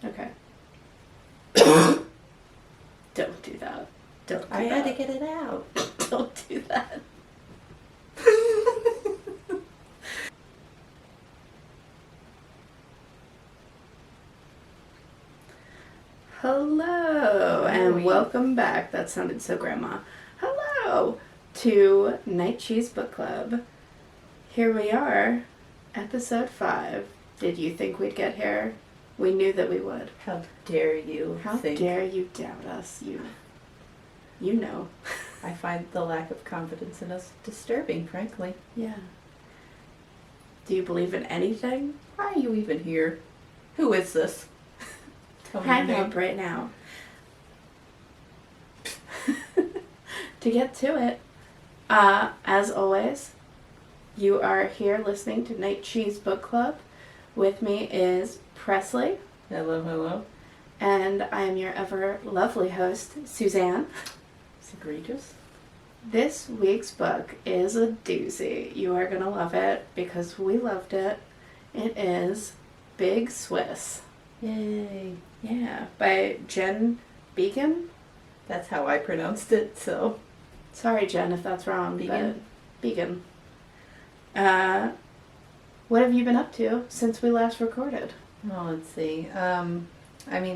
Okay. Don't do that. Don't do I that. had to get it out. Don't do that. Hello, and welcome back. That sounded so grandma. Hello to Night Cheese Book Club. Here we are, episode 5. Did you think we'd get here? We knew that we would. How dare you think? How dare you doubt us? You know. I find the lack of confidence in us disturbing, frankly. Yeah. Do you believe in anything? Why are you even here? Who is this? Tell me Hang your name. up right now. To get to it, as always, you are here listening to Night Cheese Book Club. With me is Presley. Hello, hello. And I am your ever lovely host, Suzanne. It's egregious. This week's book is a doozy. You are going to love it because we loved it. It is Big Swiss. Yay. Yeah, by Jen Beacon. That's how I pronounced it, so. Sorry, Jen, if that's wrong. Beacon. Beacon. What have you been up to since we last recorded? Well, let's see.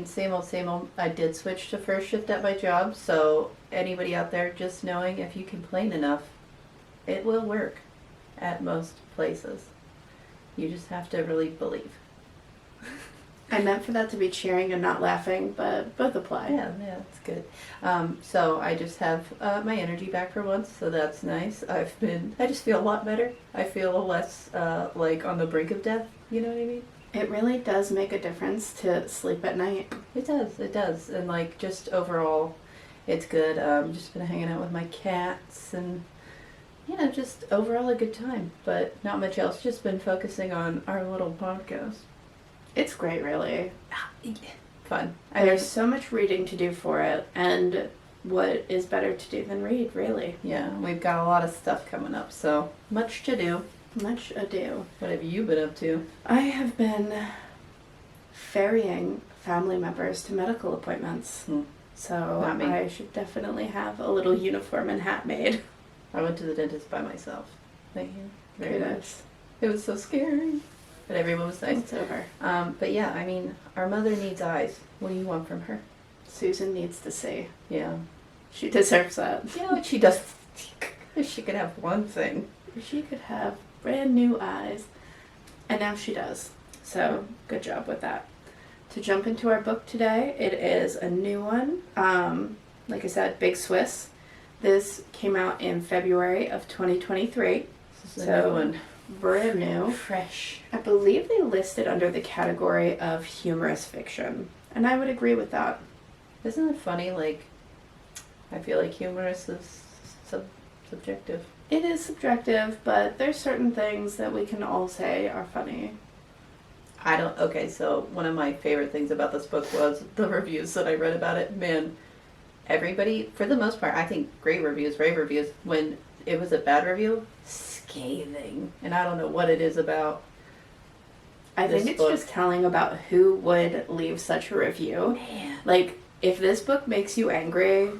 Same old. I did switch to first shift at my job, so anybody out there just knowing if you complain enough, it will work at most places. You just have to really believe. I meant for that to be cheering and not laughing, but both apply. Yeah, that's good. So I just have my energy back for once, so that's nice. I just feel a lot better. I feel less like on the brink of death, you know what I mean? It really does make a difference to sleep at night. It does. And like just overall, it's good. Just been hanging out with my cats and, just overall a good time. But not much else, just been focusing on our little podcast. It's great, really. Fun. There's so much reading to do for it, and what is better to do than read, really? Yeah, we've got a lot of stuff coming up, so much to do. Much ado. What have you been up to? I have been ferrying family members to medical appointments. So Not me. I should definitely have a little uniform and hat made. I went to the dentist by myself. Thank you very much. Nice. It was so scary. But everyone was nice. It's over. But yeah, our mother needs eyes. What do you want from her? Susan needs to see. Yeah. She deserves that. You know what she does? If she could have one thing. She could have brand new eyes. And now she does. So, good job with that. To jump into our book today, it is a new one. Like I said, Big Swiss. This came out in February of 2023. This is a new one. Brand new. Fresh. I believe they listed under the category of humorous fiction. And I would agree with that. Isn't it funny? Like, I feel like humorous is subjective. It is subjective, but there's certain things that we can all say are funny. Okay, so one of my favorite things about this book was the reviews that I read about it. Man, everybody, for the most part, I think great reviews, rave reviews. When it was a bad review, scathing. And I don't know what it is about. I think it's just telling about who would leave such a review. Man. Like, if this book makes you angry,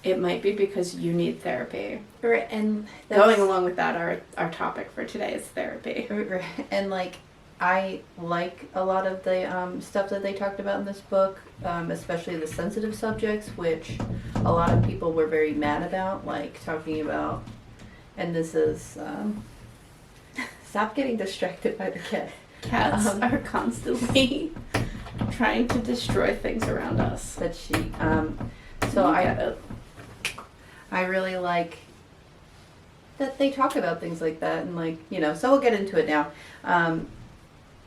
it might be because you need therapy. Right, and going along with that, our topic for today is therapy. Right, and like, I like a lot of the stuff that they talked about in this book, especially the sensitive subjects, which a lot of people were very mad about, like talking about, and this is, stop getting distracted by the cat. Cats are constantly trying to destroy things around us. But I really like that they talk about things like that, and like, so we'll get into it now.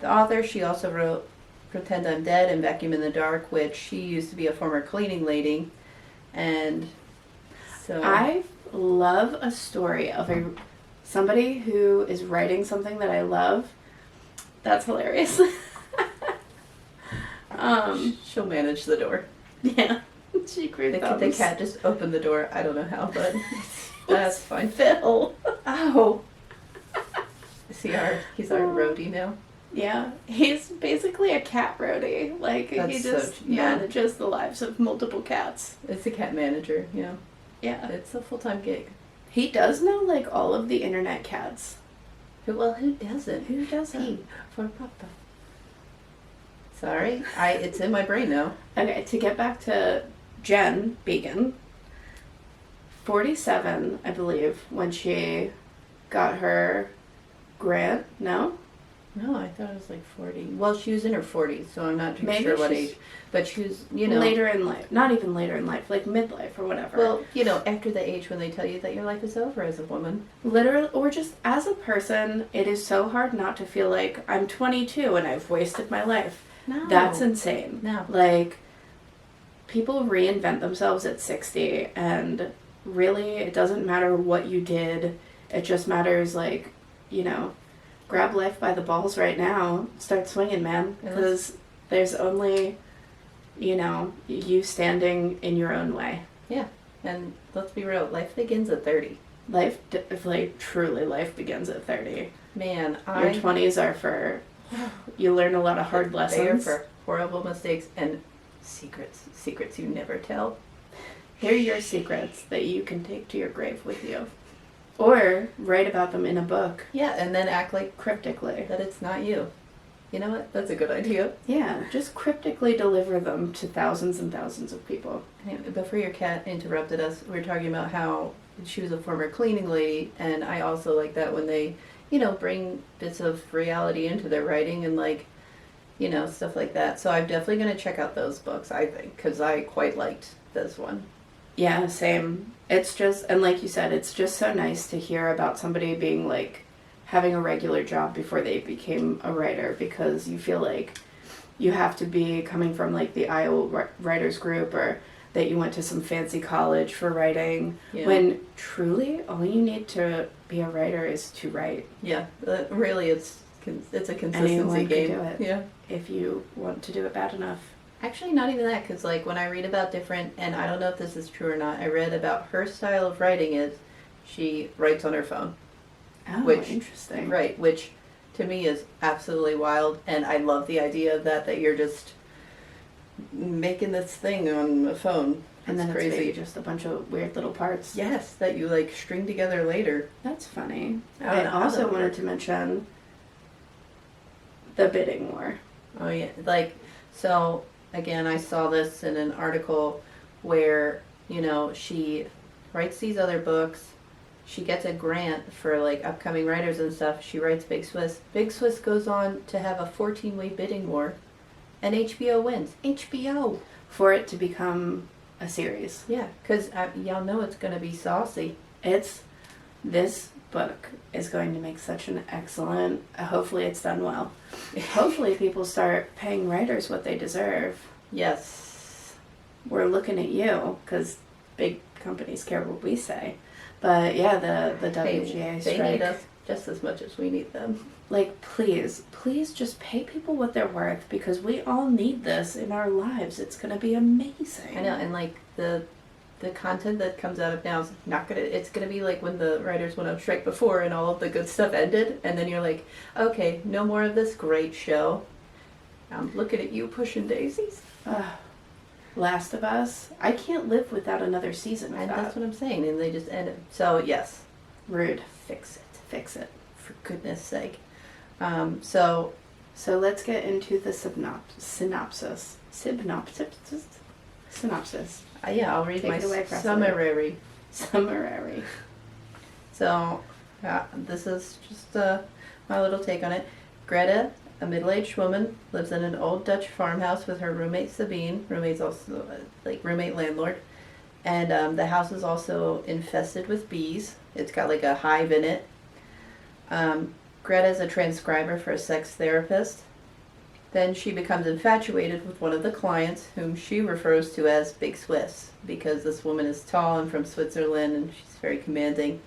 The author, she also wrote Pretend I'm Dead and Vacuum in the Dark, which she used to be a former cleaning lady. And so I love a story of somebody who is writing something that I love. That's hilarious. She'll manage the door. Yeah. She grew thumbs. The cat just opened the door. I don't know how, but that's fine. Phil. Oh. He's our roadie now. Yeah, he's basically a cat roadie. Like, That's he so just yeah. manages the lives of multiple cats. It's a cat manager, Yeah. It's a full-time gig. He does know, like, all of the internet cats. Well, who doesn't? Who doesn't? P for Papa. Sorry, it's in my brain now. Okay, to get back to Jen Began, 47, I believe, when she got her grant. No? No, I thought it was like 40. Well, she was in her 40s, so I'm not too Maybe sure what she's age. But she was, later in life. Not even later in life, like midlife or whatever. Well, after the age when they tell you that your life is over as a woman. Literally, or just as a person, it is so hard not to feel like I'm 22 and I've wasted my life. No. That's insane. No. Like, people reinvent themselves at 60, and really, it doesn't matter what you did. It just matters, like, grab life by the balls right now. Start swinging, man. Because there's only, you standing in your own way. Yeah. And let's be real, life begins at 30. Truly, life begins at 30. Man, Your 20s are for, you learn a lot of hard lessons. They are for horrible mistakes and secrets you never tell. They're your secrets that you can take to your grave with you. Or write about them in a book. Yeah, and then act like Cryptically. that it's not you. You know what? That's a good idea. Yeah, just cryptically deliver them to thousands and thousands of people. Anyway, before your cat interrupted us, we were talking about how she was a former cleaning lady, and I also like that when they, bring bits of reality into their writing and stuff like that. So I'm definitely going to check out those books, I think, because I quite liked this one. Yeah, same. It's just, and like you said, it's just so nice to hear about somebody being like, having a regular job before they became a writer, because you feel like you have to be coming from like the Iowa Writers Group, or that you went to some fancy college for writing, when truly all you need to be a writer is to write. Yeah, really it's a consistency Anyone game. can do it. Yeah. If you want to do it bad enough. Actually, not even that, because when I read about different, and I don't know if this is true or not, I read about her style of writing is she writes on her phone. Oh, interesting. Right, which to me is absolutely wild, and I love the idea of that you're just making this thing on a phone. And then crazy. It's maybe just a bunch of weird little parts. Yes, that you string together later. That's funny. I I also wanted to mention the bidding war. Oh yeah, so again, I saw this in an article where she writes these other books. She gets a grant for upcoming writers and stuff. She writes Big Swiss. Big Swiss goes on to have a 14-way bidding war, and HBO wins. HBO! For it to become a series. Yeah, because y'all know it's going to be saucy. This book is going to make such an excellent, hopefully it's done well. Hopefully people start paying writers what they deserve. Yes. We're looking at you, because big companies care what we say. But yeah, the WGA strike. They need us just as much as we need them. Please just pay people what they're worth, because we all need this in our lives. It's going to be amazing. I know, and the content that comes out of now is not gonna. It's gonna be like when the writers went on strike before and all of the good stuff ended, and then you're like, okay, no more of this great show. I'm looking at you pushing daisies. Last of Us. I can't live without another season of And that. that's what I'm saying, and they just end it. So yes, Rude. fix it Fix it. for goodness sake. So let's get into the synopsis. Synopsis. Yeah, I'll read Take my it away, Presley. summary. Summary. So this is just my little take on it. Greta, a middle-aged woman, lives in an old Dutch farmhouse with her roommate Sabine. Roommate's also roommate landlord. And the house is also infested with bees. It's got a hive in it. Greta's a transcriber for a sex therapist. Then she becomes infatuated with one of the clients, whom she refers to as Big Swiss, because this woman is tall and from Switzerland, and she's very commanding.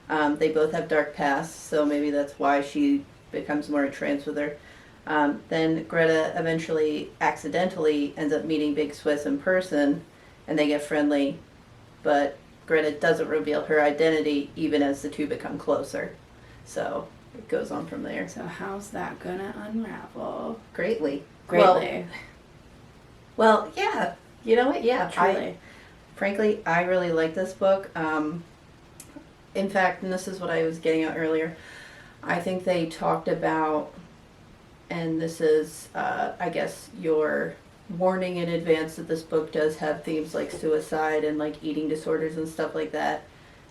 They both have dark pasts, so maybe that's why she becomes more entranced with her. Then Greta eventually accidentally ends up meeting Big Swiss in person, and they get friendly, but Greta doesn't reveal her identity even as the two become closer. So it goes on from there. So how's that gonna unravel? Greatly. Greatly. Well, yeah. You know what? Yeah. Truly. Frankly, I really like this book. In fact, and this is what I was getting at earlier, I think they talked about, and this is, I guess, your warning in advance that this book does have themes like suicide and like eating disorders and stuff like that.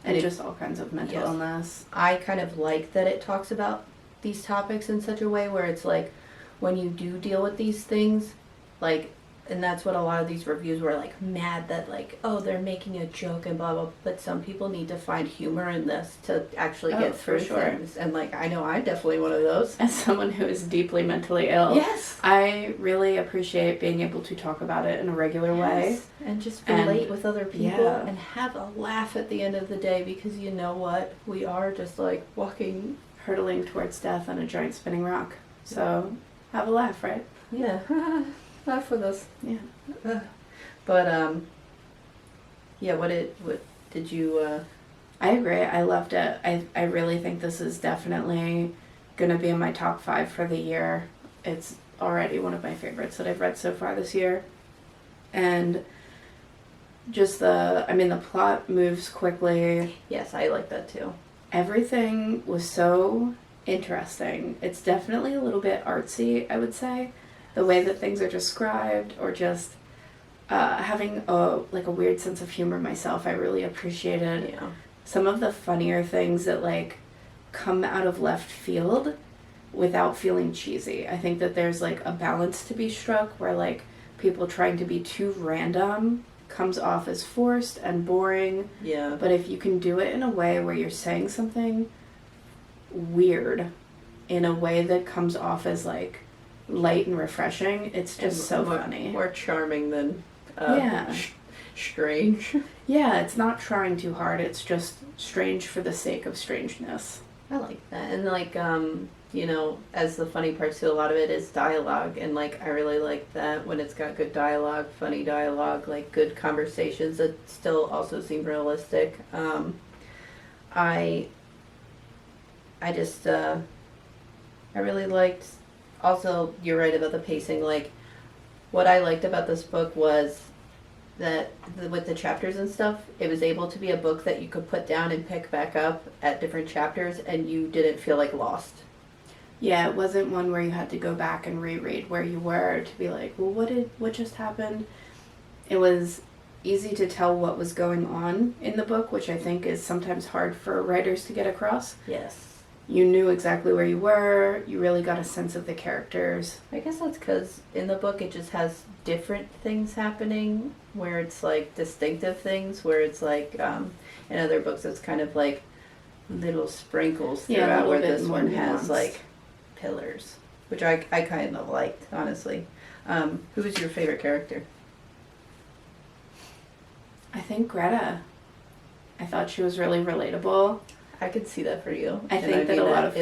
And just all kinds of mental illness. I kind of like that it talks about these topics in such a way where it's like, when you do deal with these things, like, and that's what a lot of these reviews were like mad that like, oh, they're making a joke and blah blah, but some people need to find humor in this to actually get through things. And like, I know I'm definitely one of those. As someone who is deeply mentally ill, yes, I really appreciate being able to talk about it in a regular way. And just relate with other people and have a laugh at the end of the day, because you know what? We are just like walking, hurtling towards death on a giant spinning rock. So have a laugh, right? Yeah. Laugh with us. Yeah. But yeah, what did you I agree. I loved it. I really think this is definitely going to be in my top 5 for the year. It's already one of my favorites that I've read so far this year. And just the plot moves quickly. Yes, I like that too. Everything was so interesting. It's definitely a little bit artsy, I would say. The way that things are described, or just having a weird sense of humor myself, I really appreciated. Yeah. Some of the funnier things that like come out of left field without feeling cheesy. I think that there's like a balance to be struck where like people trying to be too random comes off as forced and boring. Yeah. But if you can do it in a way where you're saying something weird in a way that comes off as like light and refreshing, it's just so funny. More charming than strange. Yeah, it's not trying too hard. It's just strange for the sake of strangeness. I like that. And like as the funny part to a lot of it is dialogue, and like I really like that when it's got good dialogue, funny dialogue, like good conversations that still also seem realistic. I really liked. Also, you're right about the pacing. Like, what I liked about this book was that with the chapters and stuff, it was able to be a book that you could put down and pick back up at different chapters, and you didn't feel like lost. Yeah, it wasn't one where you had to go back and reread where you were to be like, well, what just happened? It was easy to tell what was going on in the book, which I think is sometimes hard for writers to get across. Yes. You knew exactly where you were. You really got a sense of the characters. I guess that's because in the book it just has different things happening where it's like distinctive things, where it's like in other books it's kind of like little sprinkles throughout, where this one has like pillars, which I kind of liked, honestly. Who was your favorite character? I think Greta. I thought she was really relatable. I could see that for you. I think that a lot of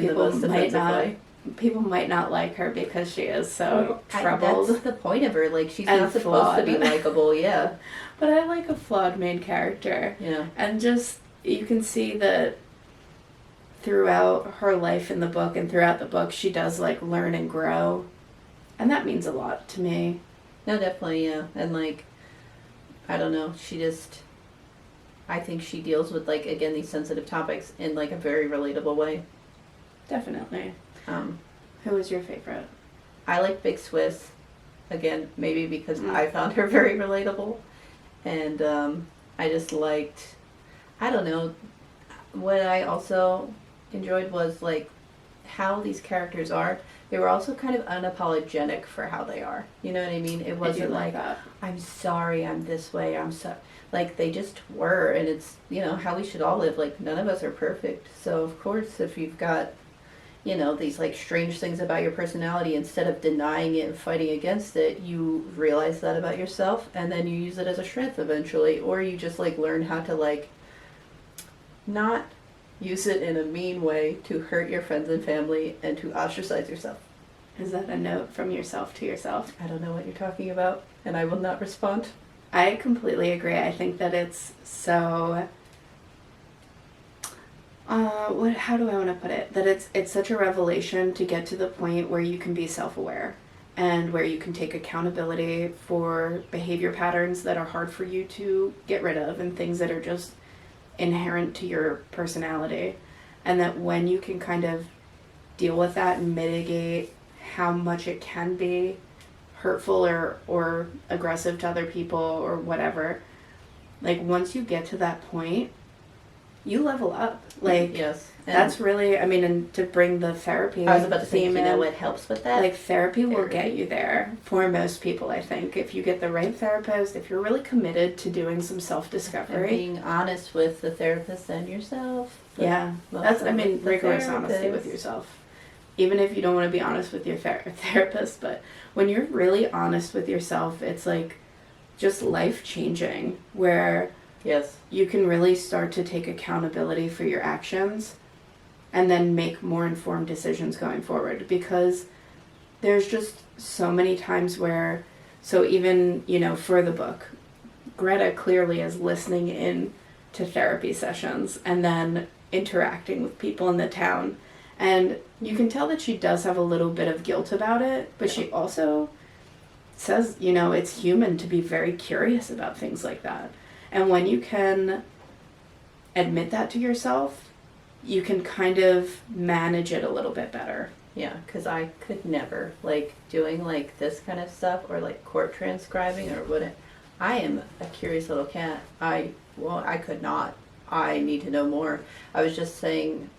people might not like her because she is so troubled. That's the point of her. Like, she's not supposed to be likable, yeah. But I like a flawed main character. Yeah. And just, you can see that throughout her life in the book and throughout the book, she does, like, learn and grow. And that means a lot to me. No, definitely, yeah. And, like, I don't know, I think she deals with, like, again, these sensitive topics in, like, a very relatable way. Definitely. Who was your favorite? I like Big Swiss. Again, maybe because I found her very relatable. And I just liked, I don't know, what I also enjoyed was, like, how these characters are. They were also kind of unapologetic for how they are. You know what I mean? It wasn't like I'm sorry I'm this way, I'm so... Like, they just were, and it's, how we should all live. Like, none of us are perfect. So, of course, if you've got, these, like, strange things about your personality, instead of denying it and fighting against it, you realize that about yourself, and then you use it as a strength eventually. Or you just, like, learn how to, like, not use it in a mean way to hurt your friends and family and to ostracize yourself. Is that a note from yourself to yourself? I don't know what you're talking about, and I will not respond. I completely agree. I think that it's so How do I want to put it? That it's such a revelation to get to the point where you can be self-aware and where you can take accountability for behavior patterns that are hard for you to get rid of and things that are just inherent to your personality. And that when you can kind of deal with that and mitigate how much it can be hurtful or aggressive to other people or whatever, like once you get to that point, you level up. Like, yes. And that's really, I mean, and to bring the therapy I was about to say, theme you know in, what helps with that? like therapy will get you there for most people, I think. If you get the right therapist, if you're really committed to doing some And self-discovery. being honest with the therapist and yourself. Yeah, that's, I mean, rigorous honesty with yourself. Even if you don't want to be honest with your therapist, but when you're really honest with yourself, it's like just life-changing, where Yes. you can really start to take accountability for your actions and then make more informed decisions going forward, because there's just so many times where, so even, you know, for the book, Greta clearly is listening in to therapy sessions and then interacting with people in the town, and you can tell that she does have a little bit of guilt about it, but she also says, you know, it's human to be very curious about things like that. And when you can admit that to yourself, you can kind of manage it a little bit better. Yeah, because I could never, like, doing, like, this kind of stuff or, like, court transcribing or what. I am a curious little cat. I could not. I need to know more. I was just saying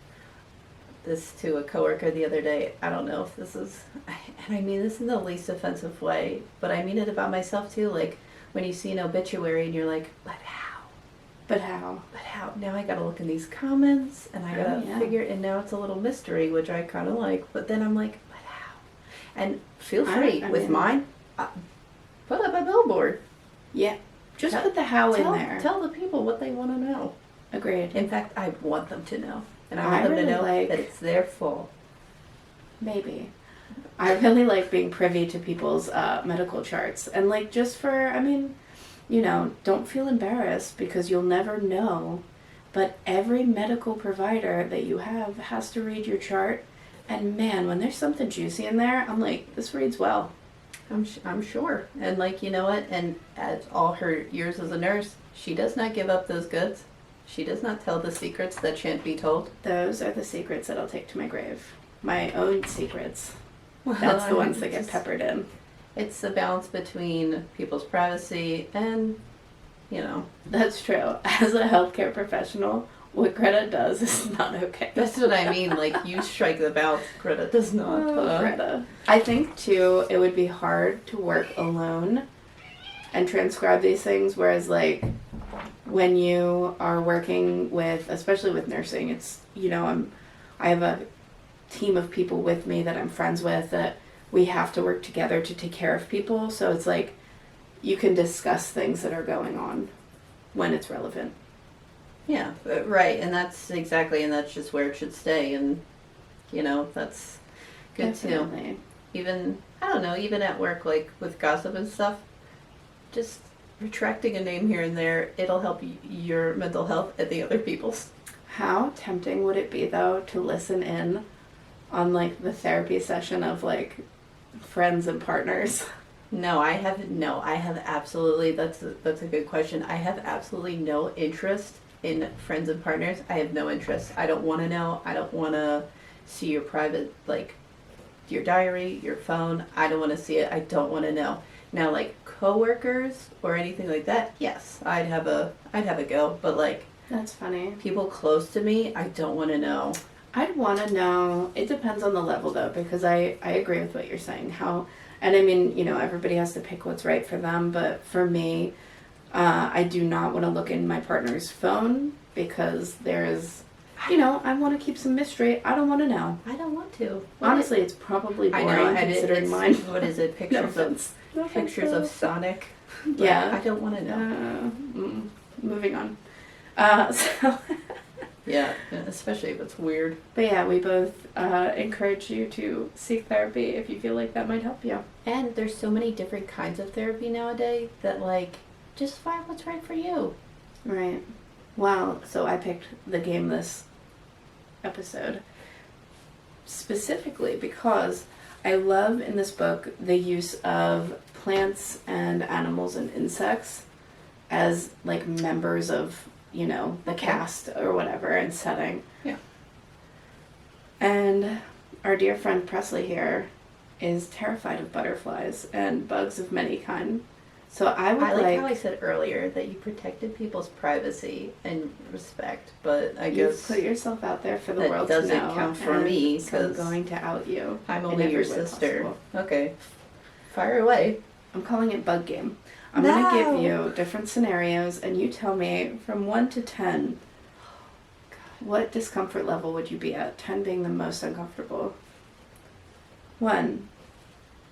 this to a coworker the other day. I don't know if this is, and I mean this in the least offensive way, but I mean it about myself too. Like, when you see an obituary and you're like, but how? But how? But how? Now I gotta look in these comments and I gotta figure, and now it's a little mystery, which I kind of like, but then I'm like, but how? And feel free with mine, put up a billboard. Yeah. Just put the how in there. Tell the people what they want to know. Agreed. In fact, I want them to know. And I want them really to know like, that it's their fault. Maybe. I really like being privy to people's medical charts. And like, just for, I mean, you know, don't feel embarrassed because you'll never know. But every medical provider that you have has to read your chart. And man, when there's something juicy in there, I'm like, this reads well. I'm sure. And like, you know what? And as all her years as a nurse, she does not give up those goods. She does not tell the secrets that shan't be told. Those are the secrets that I'll take to my grave. My own secrets. That's the ones that get peppered in. It's the balance between people's privacy and, you know. That's true. As a healthcare professional, what Greta does is not okay. That's what I mean. Like, you strike the balance. Greta does not. Greta. I think, too, it would be hard to work alone and transcribe these things, whereas, like, when you are working with, especially with nursing, it's, you know, I have a team of people with me that I'm friends with that we have to work together to take care of people. So it's like you can discuss things that are going on when it's relevant. Yeah, right. And that's just where it should stay. And, you know, that's good Definitely. too. Even, I don't know, even at work, like with gossip and stuff, just retracting a name here and there, it'll help your mental health and the other people's. How tempting would it be, though, to listen in on, like, the therapy session of, like, friends and partners? No, I have absolutely, that's a good question. I have absolutely no interest in friends and partners. I have no interest. I don't want to know. I don't want to see your private, like, your diary, your phone. I don't want to see it. I don't want to know. Now, like, coworkers or anything like that, yes, I'd have a go. But, like, that's funny. People close to me, I don't want to know. I'd want to know. It depends on the level, though, because I agree with what you're saying. And I mean, you know, everybody has to pick what's right for them. But for me, I do not want to look in my partner's phone because there's, you know, I want to keep some mystery. I don't want to know. I don't want to. Honestly, it's probably boring considering mine. What is it? Pictures pictures of Sonic. Yeah. I don't want to know. Moving on. So yeah, especially if it's weird. But yeah, we both encourage you to seek therapy if you feel like that might help you. And there's so many different kinds of therapy nowadays that, like, just find what's right for you. Right. Well, so I picked the game this episode. Specifically because I love in this book the use of plants and animals and insects as like members of, you know, the cast or whatever and setting. Yeah. And our dear friend Presley here is terrified of butterflies and bugs of many kinds. So I would like how I said earlier that you protected people's privacy and respect, but I you guess put yourself out there for the that world to know. doesn't count for and me, so I'm 'cause going to out you. I'm in only your every way sister. possible. Okay. Fire away. I'm calling it bug game. I'm going to give you different scenarios and you tell me from 1 to 10 what discomfort level would you be at, 10 being the most uncomfortable. 1.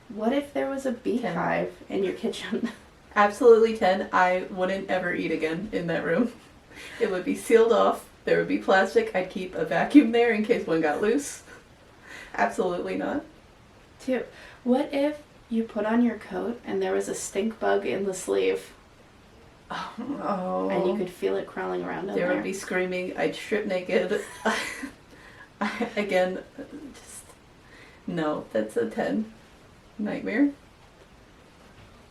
What if there was a beehive in your kitchen? Absolutely 10. I wouldn't ever eat again in that room. It would be sealed off. There would be plastic. I'd keep a vacuum there in case one got loose. Absolutely not. 2. What if you put on your coat and there was a stink bug in the sleeve Oh. and you could feel it crawling around in There there? would be screaming. I'd strip naked. Again, just no. That's a 10. Nightmare.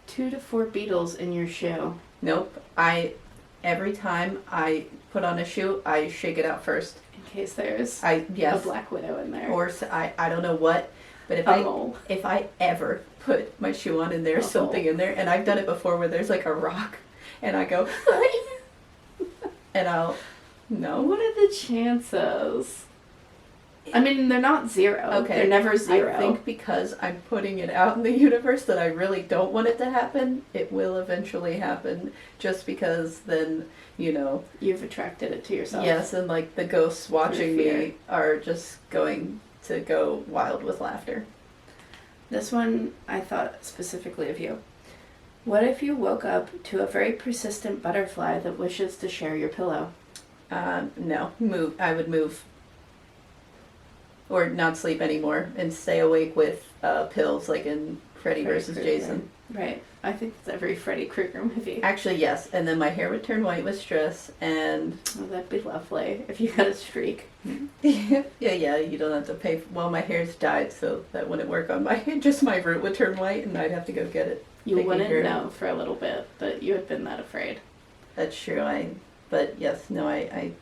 2 to 4 beetles in your shoe. Nope. Every time I put on a shoe, I shake it out first. In case there's a black widow in there. Or I don't know what, but if I ever put my shoe on and there's something in there, and I've done it before where there's like a rock, and I go, and no. What are the chances? I mean, they're not 0. Okay. They're never 0. I think because I'm putting it out in the universe that I really don't want it to happen, it will eventually happen, just because then, you know. You've attracted it to yourself. Yes, and like the ghosts watching me are just going to go wild with laughter. This one, I thought specifically of you. What if you woke up to a very persistent butterfly that wishes to share your pillow? No. I would move. Or not sleep anymore and stay awake with pills like in Freddy vs. Jason. Right. I think it's every Freddy Krueger movie. Actually, yes. And then my hair would turn white with stress and... Oh, that'd be lovely if you had a streak. yeah, you don't have to pay... Well, my hair's dyed, so that wouldn't work on my hair. Just my root would turn white and I'd have to go get it. You wouldn't know for a little bit, but you had been that afraid. That's true. But yes, no, I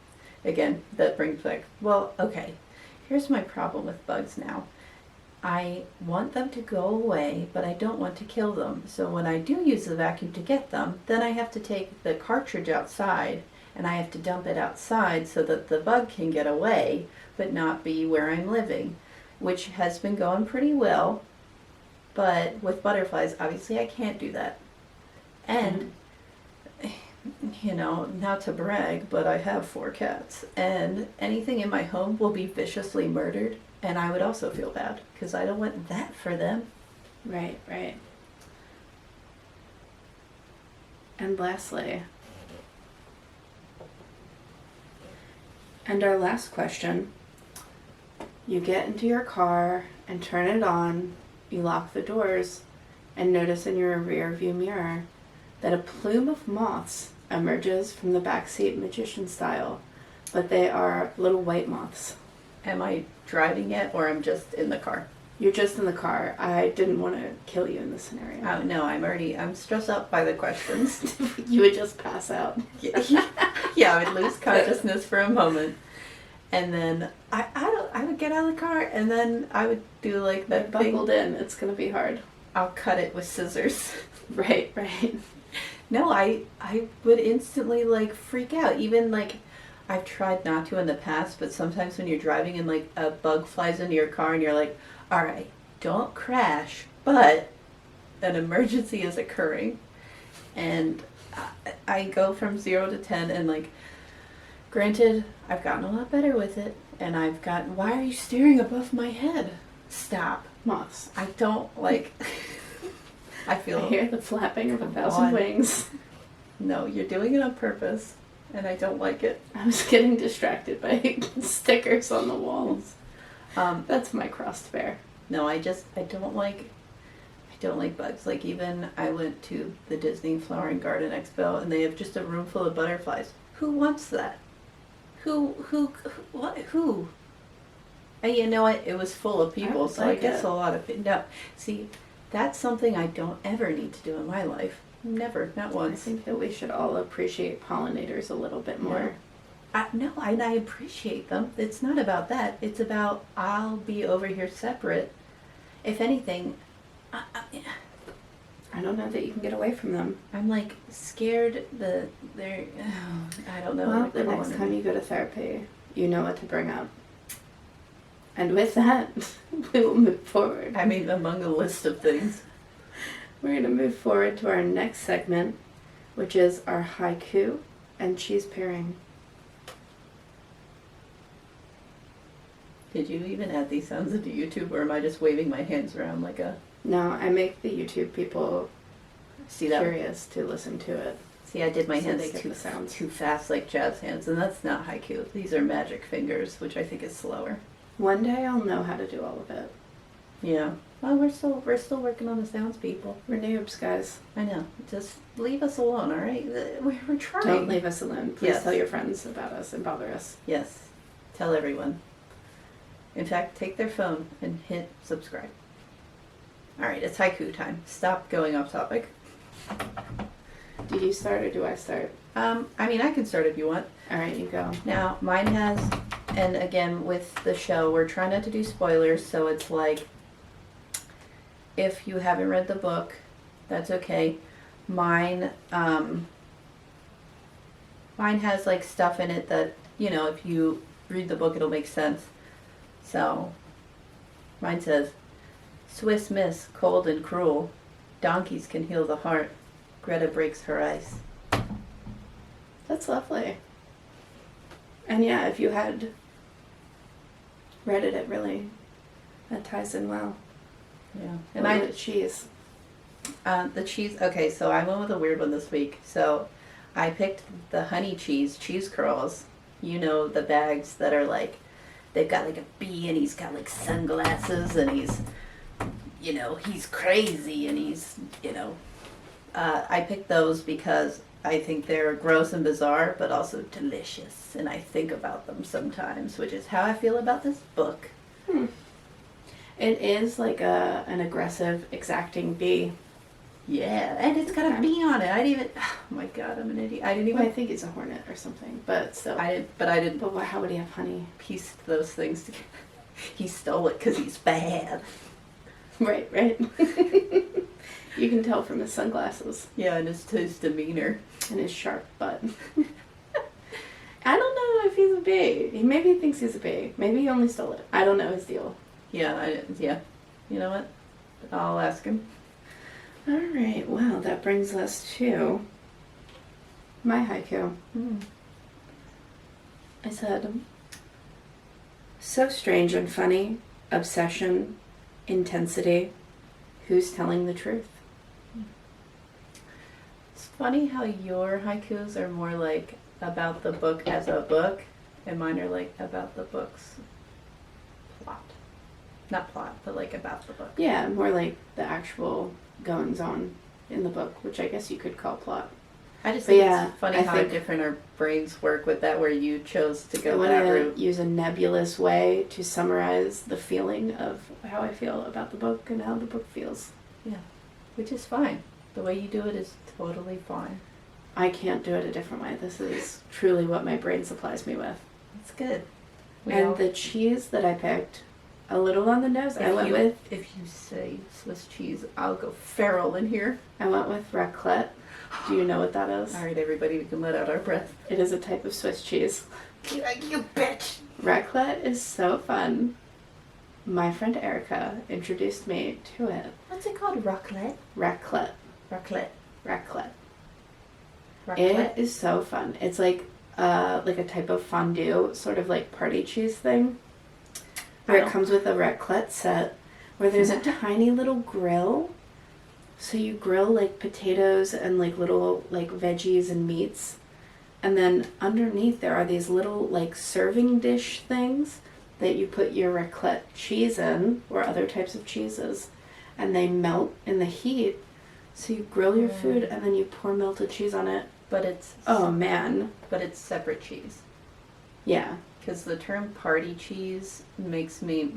again, that brings back... Well, okay. Here's my problem with bugs now. I want them to go away, but I don't want to kill them. So when I do use the vacuum to get them, then I have to take the cartridge outside and I have to dump it outside so that the bug can get away, but not be where I'm living, which has been going pretty well. But with butterflies, obviously I can't do that. And, you know, not to brag, but I have 4 cats. And anything in my home will be viciously murdered. And I would also feel bad, because I don't want that for them. Right. And lastly, and our last question, you get into your car and turn it on, you lock the doors, and notice in your rear view mirror that a plume of moths emerges from the backseat magician style, but they are little white moths. Am I driving it, or I'm just in the car? You're just in the car. I didn't want to kill you in this scenario. Oh, no, I'm stressed out by the questions. You would just pass out. Yeah, I would lose consciousness for a moment. And then I would get out of the car, and then I would do like that thing. Buckled in. It's going to be hard. I'll cut it with scissors. Right. No, I would instantly like freak out. Even like, I've tried not to in the past, but sometimes when you're driving and like a bug flies into your car and you're like, all right, don't crash, but an emergency is occurring. And I go from 0 to 10 and like, granted, I've gotten a lot better with it. And why are you staring above my head? Stop. Moths. I don't like, I hear the flapping of 1,000 wings. No, you're doing it on purpose. And I don't like it. I was getting distracted by stickers on the walls. That's my cross to bear. No, I don't like bugs. Like, even I went to the Disney Flower and Garden Expo and they have just a room full of butterflies. Who wants that? Who? And you know what? It was full of people, would so I like guess it. a lot of no. See, that's something I don't ever need to do in my life. Never, not I once. think that we should all appreciate pollinators a little bit more. No, I appreciate them. It's not about that. It's about I'll be over here separate. If anything, I don't know that you can get away from them. I'm like scared that they're. I don't know. Well, like, the next crawling time in. you go to therapy, you know what to bring up. And with that, we will move forward. I mean, among a list of things. We're going to move forward to our next segment, which is our haiku and cheese pairing. Did you even add these sounds into YouTube, or am I just waving my hands around like a? No, I make the YouTube people See that? curious to listen to it. See, I did my So hands they get the sounds. too fast, like jazz hands, and that's not haiku. These are magic fingers, which I think is slower. One day I'll know how to do all of it. Yeah. Well, we're still working on the sounds, people. We're noobs, guys. I know. Just leave us alone, all right? We're trying. Don't leave us alone. Please Yes. tell your friends about us and bother us. Yes. Tell everyone. In fact, take their phone and hit subscribe. All right, it's haiku time. Stop going off topic. Do you start or do I start? I mean, I can start if you want. All right, you go. Now, mine has, and again, with the show, we're trying not to do spoilers, so it's like, if you haven't read the book, that's okay. Mine has like stuff in it that, you know, if you read the book, it'll make sense. So, mine says, Swiss miss, cold and cruel. Donkeys can heal the heart. Greta breaks her ice. That's lovely. And yeah, if you had read it, that ties in well. Yeah. And And the cheese. the cheese, okay, so I went with a weird one this week. So, I picked the honey cheese curls. You know, the bags that are like, they've got like a bee and he's got like sunglasses and he's, you know, he's crazy and he's, you know. I picked those because I think they're gross and bizarre, but also delicious. And I think about them sometimes, which is how I feel about this book. It is like an aggressive, exacting bee. Yeah, and it's got a Okay. bee on it. I didn't even, oh my God, I'm an idiot. I didn't Well, I even, think it's a hornet or something, but still. I didn't But how would he have honey? piece those things together. He stole it because he's bad. Right. You can tell from his sunglasses Yeah, and his demeanor. and his sharp butt. I don't know if he's a bee. Maybe he thinks he's a bee. Maybe he only stole it. I don't know his deal. Yeah, yeah. You know what? I'll ask him. All right. Well, that brings us to my haiku. I said, so strange and funny, obsession, intensity, who's telling the truth? It's funny how your haikus are more like about the book as a book, and mine are like about the book's plot. Not plot, but like about the book. Yeah, more like the actual goings on in the book, which I guess you could call plot. I just But think yeah, it's funny I how think- different our brains work with that, where you chose to I go want that to route. use a nebulous way to summarize the feeling of how I feel about the book and how the book feels. Which is fine. The way you do it is totally fine. I can't do it a different way. This is truly what my brain supplies me with. It's good. And the cheese that I picked, a little on the nose. I went with if you say Swiss cheese, I'll go feral in here. raclette. Do you know what that is? All right, everybody, we can let out our breath. It is a type of Swiss cheese. You bitch! Raclette is so fun. My friend Erica introduced me to it. What's it called? Raclette? Raclette. Raclette. Raclette. Raclette. It is so fun. It's like a type of fondue, sort of like party cheese thing. Where it comes with a raclette set, where there's a tiny little grill. So you grill like potatoes and like little like veggies and meats. And then underneath there are these little like serving dish things that you put your raclette cheese in, or other types of cheeses. And they melt in the heat. So you grill your food and then you pour melted cheese on it. But it's Oh man. but it's separate cheese. Yeah. Because the term party cheese makes me,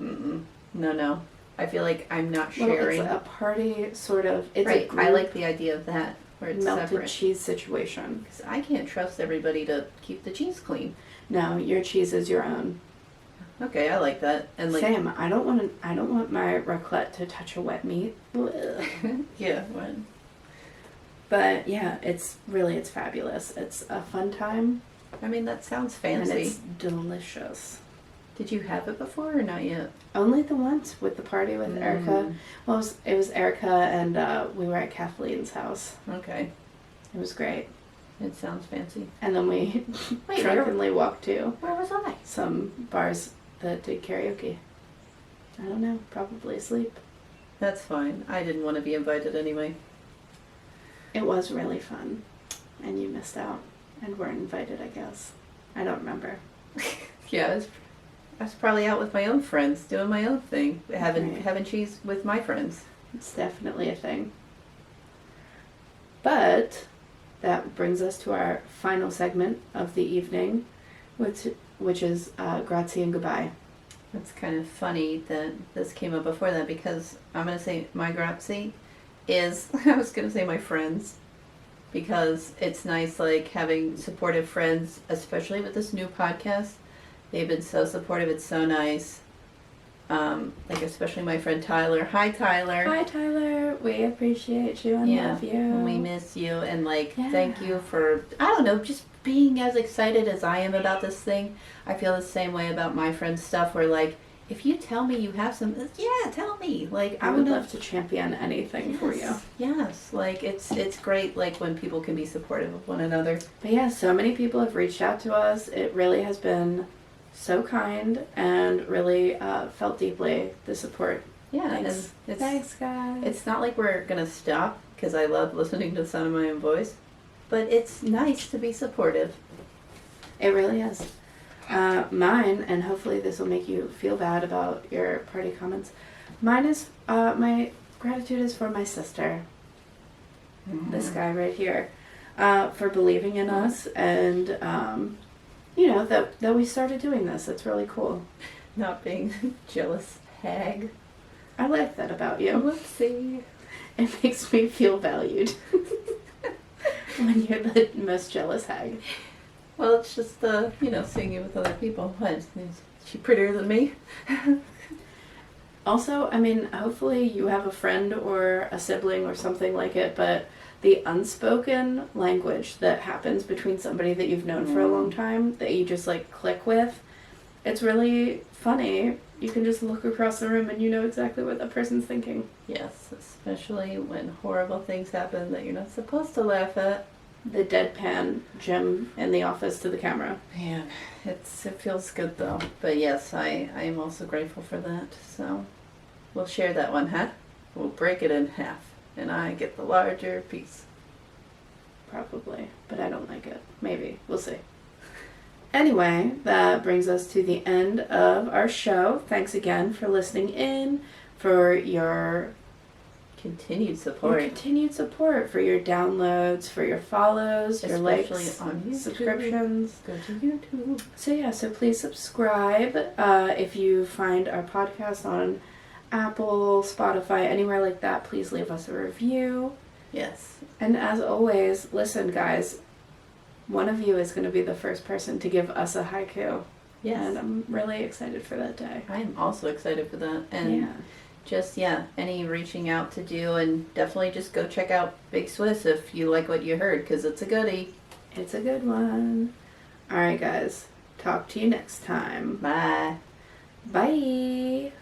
no. I feel like I'm not sharing. Well, it's a party sort of. It's right. a I like the idea of that, where it's melted separate. cheese situation. Because I can't trust everybody to keep the cheese clean. No, your cheese is your own. Okay, I like that. And like, Same. I don't want my raclette to touch a wet meat. yeah. When. But yeah, it's fabulous. It's a fun time. I mean, that sounds And fancy. it's delicious. Did you have it before or not yet? Only the once with the party with Erica. Well, it was Erica and we were at Kathleen's house. Okay. It was great. It sounds fancy. And then we Wait, drunkenly walked to Where was I? some bars that did karaoke. I don't know, probably asleep. That's fine. I didn't want to be invited anyway. It was really fun. And you missed out and weren't invited, I guess. I don't remember. Yeah, I was probably out with my own friends, doing my own thing, having Right. cheese with my friends. It's definitely a thing. But that brings us to our final segment of the evening, which is grazie and goodbye. It's kind of funny that this came up before that because I'm going to say my grazie is, I was going to say my friends, because it's nice like having supportive friends, especially with this new podcast. They've been so supportive. It's so nice. Like especially my friend Tyler. Hi, Tyler. Hi, Tyler. We appreciate you and love you. And we miss you. And like, Yeah. thank you for, I don't know, just being as excited as I am about this thing. I feel the same way about my friend's stuff where like, if you tell me you have some, yeah, tell me. Like, I would love to champion anything for you. Yes, like it's great like when people can be supportive of one another. But yeah, so many people have reached out to us. It really has been so kind and really felt deeply the support. Yeah, Thanks. and Thanks, guys. it's not like we're gonna stop because I love listening to the sound of my own voice, but it's nice to be supportive. It really is. Mine, and hopefully this will make you feel bad about your party comments. Mine is, my gratitude is for my sister, this guy right here, for believing in us and, you know, that we started doing this. It's really cool. Not being jealous hag. I like that about you. Whoopsie. It makes me feel valued when you're the most jealous hag. Well, it's just seeing you with other people. What? Is she prettier than me? Also, I mean, hopefully you have a friend or a sibling or something like it, but the unspoken language that happens between somebody that you've known for a long time that you just like click with, it's really funny. You can just look across the room and you know exactly what that person's thinking. Yes, especially when horrible things happen that you're not supposed to laugh at. The deadpan Jim in the office to the camera. Man, it feels good though. But yes, I am also grateful for that. So we'll share that one, huh? We'll break it in half, and I get the larger piece. Probably, but I don't like it. Maybe. We'll see. Anyway, that brings us to the end of our show. Thanks again for listening in, for your Continued support. continued support, for your downloads, for your follows, your Especially likes, on YouTube. subscriptions. Go to YouTube. So yeah, so please subscribe. If you find our podcast on Apple, Spotify, anywhere like that, please leave us a review. Yes. And as always, listen guys, one of you is going to be the first person to give us a haiku. Yes. And I'm really excited for that day. I am also excited for that. And just, any reaching out to do, and definitely just go check out Big Swiss if you like what you heard, because it's a goodie. It's a good one. Alright guys, talk to you next time. Bye. Bye.